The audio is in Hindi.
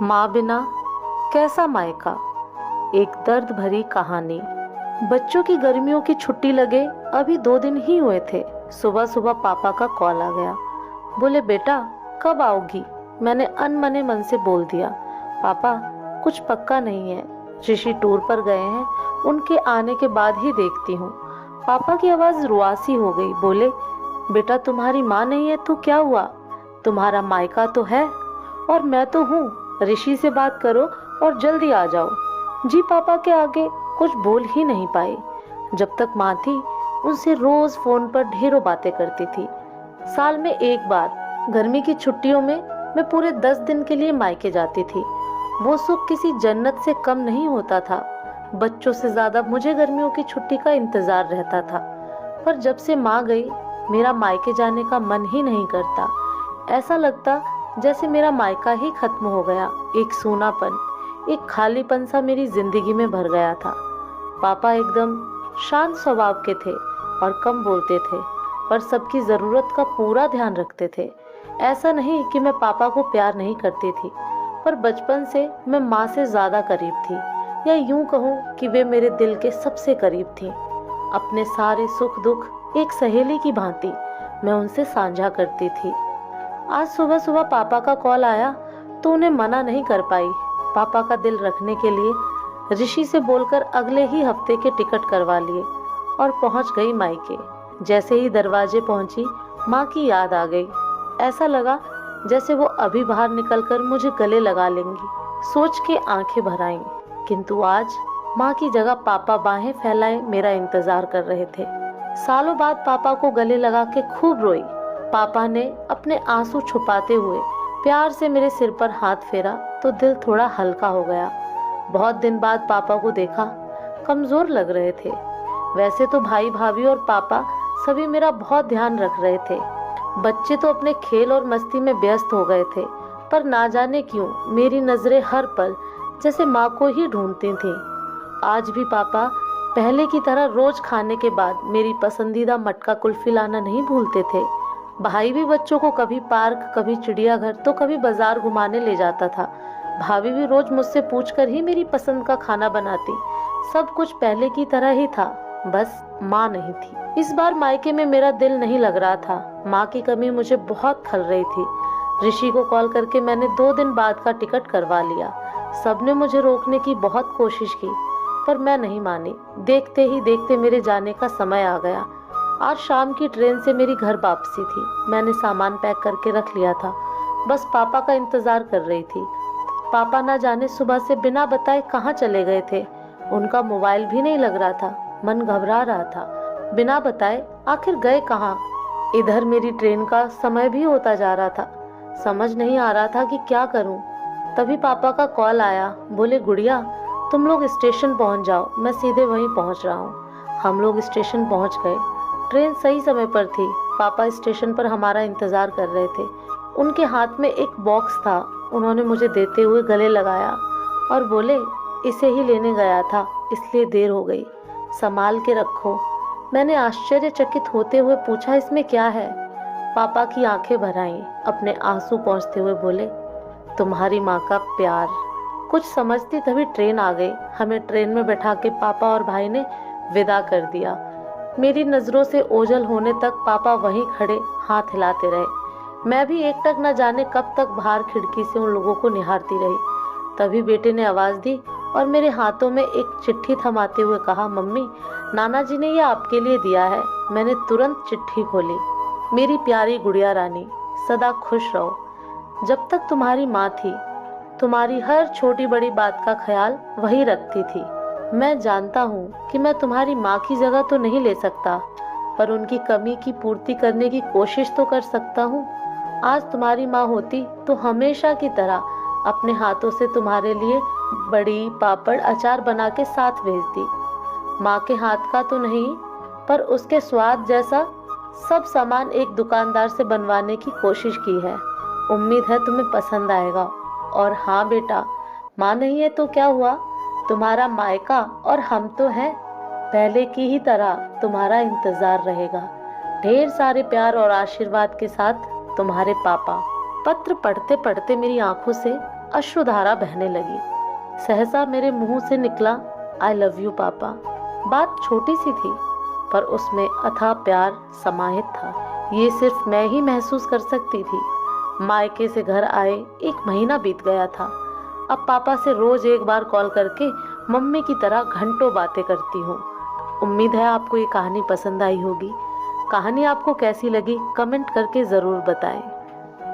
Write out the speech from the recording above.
माँ बिना कैसा मायका। एक दर्द भरी कहानी। बच्चों की गर्मियों की छुट्टी लगे अभी 2 दिन ही हुए थे। सुबह सुबह पापा का कॉल आ गया। बोले बेटा कब आओगी। मैंने अनमने मन से बोल दिया पापा कुछ पक्का नहीं है, ऋषि टूर पर गए हैं, उनके आने के बाद ही देखती हूँ। पापा की आवाज रुआसी हो गई। बोले बेटा तुम्हारी माँ नहीं है तो क्या हुआ, तुम्हारा मायका तो है और मैं तो हूँ। ऋषि से बात करो और जल्दी आ जाओ। जी पापा के आगे कुछ बोल ही नहीं पाई। जब तक माँ थी उनसे रोज फोन पर ढेरों बातें करती थी। साल में एक बार गर्मी की छुट्टियों में मैं पूरे 10 दिन के लिए मायके जाती थी। वो सुख किसी जन्नत से कम नहीं होता था। बच्चों से ज्यादा मुझे गर्मियों की छुट्टी का इंतजार रहता था। पर जब से माँ गई मेरा मायके जाने का मन ही नहीं करता। ऐसा लगता जैसे मेरा मायका ही खत्म हो गया। एक सूनापन, एक खालीपन सा मेरी जिंदगी में भर गया था। पापा एकदम शांत स्वभाव के थे और कम बोलते थे, पर सबकी जरूरत का पूरा ध्यान रखते थे। ऐसा नहीं कि मैं पापा को प्यार नहीं करती थी, पर बचपन से मैं माँ से ज्यादा करीब थी, या यूं कहूँ कि वे मेरे दिल के सबसे करीब थी। अपने सारे सुख दुख एक सहेली की भांति मैं उनसे साझा करती थी। आज सुबह सुबह पापा का कॉल आया तो उन्हें मना नहीं कर पाई। पापा का दिल रखने के लिए ऋषि से बोलकर अगले ही हफ्ते के टिकट करवा लिए और पहुंच गई मायके। जैसे ही दरवाजे पहुंची माँ की याद आ गई। ऐसा लगा जैसे वो अभी बाहर निकलकर मुझे गले लगा लेंगी। सोच के आंखें भर आईं। किंतु आज माँ की जगह पापा बाहें फैलाए मेरा इंतजार कर रहे थे। सालों बाद पापा को गले लगा के खूब रोई। पापा ने अपने आंसू छुपाते हुए प्यार से मेरे सिर पर हाथ फेरा तो दिल थोड़ा हल्का हो गया। बहुत दिन बाद पापा को देखा, कमजोर लग रहे थे। वैसे तो भाई भाभी और पापा सभी मेरा बहुत ध्यान रख रहे थे। बच्चे तो अपने खेल और मस्ती में व्यस्त हो गए थे, पर ना जाने क्यों मेरी नजरें हर पल जैसे माँ को ही ढूंढती थीं। आज भी पापा पहले की तरह रोज खाने के बाद मेरी पसंदीदा मटका कुल्फी लाना नहीं भूलते थे। भाई भी बच्चों को कभी पार्क, कभी चिड़ियाघर तो कभी बाजार घुमाने ले जाता था। भाभी भी रोज मुझसे पूछकर ही मेरी पसंद का खाना बनाती। सब कुछ पहले की तरह ही था, बस माँ नहीं थी। इस बार मायके में मेरा दिल नहीं लग रहा था। माँ की कमी मुझे बहुत खल रही थी। ऋषि को कॉल करके मैंने 2 दिन बाद का टिकट करवा लिया। सबने मुझे रोकने की बहुत कोशिश की, पर मैं नहीं मानी। देखते ही देखते मेरे जाने का समय आ गया। आज शाम की ट्रेन से मेरी घर वापसी थी। मैंने सामान पैक करके रख लिया था, बस पापा का इंतजार कर रही थी। पापा ना जाने सुबह से बिना बताए कहाँ चले गए थे। उनका मोबाइल भी नहीं लग रहा था। मन घबरा रहा था। बिना बताए आखिर गए कहाँ। इधर मेरी ट्रेन का समय भी होता जा रहा था। समझ नहीं आ रहा था कि क्या करूं। तभी पापा का कॉल आया। बोले गुड़िया तुम लोग स्टेशन पहुंच जाओ, मैं सीधे वहीं पहुंच रहा हूं। हम लोग स्टेशन पहुंच गए। ट्रेन सही समय पर थी। पापा स्टेशन पर हमारा इंतजार कर रहे थे। उनके हाथ में एक बॉक्स था। उन्होंने मुझे देते हुए गले लगाया और बोले इसे ही लेने गया था, इसलिए देर हो गई, संभाल के रखो। मैंने आश्चर्यचकित होते हुए पूछा इसमें क्या है। पापा की आंखें भर आईं। अपने आंसू पोंछते हुए बोले तुम्हारी माँ का प्यार। कुछ समझती तभी ट्रेन आ गई। हमें ट्रेन में बैठा के पापा और भाई ने विदा कर दिया। मेरी नजरों से ओझल होने तक पापा वहीं खड़े हाथ हिलाते रहे। मैं भी एकटक न जाने कब तक बाहर खिड़की से उन लोगों को निहारती रही। तभी बेटे ने आवाज दी और मेरे हाथों में एक चिट्ठी थमाते हुए कहा मम्मी नाना जी ने यह आपके लिए दिया है। मैंने तुरंत चिट्ठी खोली। मेरी प्यारी गुड़िया रानी, सदा खुश रहो। जब तक तुम्हारी माँ थी तुम्हारी हर छोटी बड़ी बात का ख्याल वही रखती थी। मैं जानता हूँ कि मैं तुम्हारी माँ की जगह तो नहीं ले सकता, पर उनकी कमी की पूर्ति करने की कोशिश तो कर सकता हूँ। आज तुम्हारी माँ होती तो हमेशा की तरह अपने हाथों से तुम्हारे लिए बड़ी पापड़ अचार बना के साथ भेजती। माँ के हाथ का तो नहीं, पर उसके स्वाद जैसा सब सामान एक दुकानदार से बनवाने की कोशिश की है। उम्मीद है तुम्हें पसंद आएगा। और हाँ बेटा, माँ नहीं है तो क्या हुआ, तुम्हारा मायका और हम तो हैं। पहले की ही तरह तुम्हारा इंतजार रहेगा। ढेर सारे प्यार और आशीर्वाद के साथ तुम्हारे पापा। पत्र पढ़ते पढ़ते मेरी आंखों से अश्रुधारा बहने लगी। सहसा मेरे मुंह से निकला, आई लव यू पापा। बात छोटी सी थी पर उसमें अथाह प्यार समाहित था। ये सिर्फ मैं ही महसूस कर सकती थी। मायके से घर आए 1 महीना बीत गया था। अब पापा से रोज एक बार कॉल करके मम्मी की तरह घंटों बातें करती हूँ। उम्मीद है आपको ये कहानी पसंद आई होगी। कहानी आपको कैसी लगी कमेंट करके ज़रूर बताएं।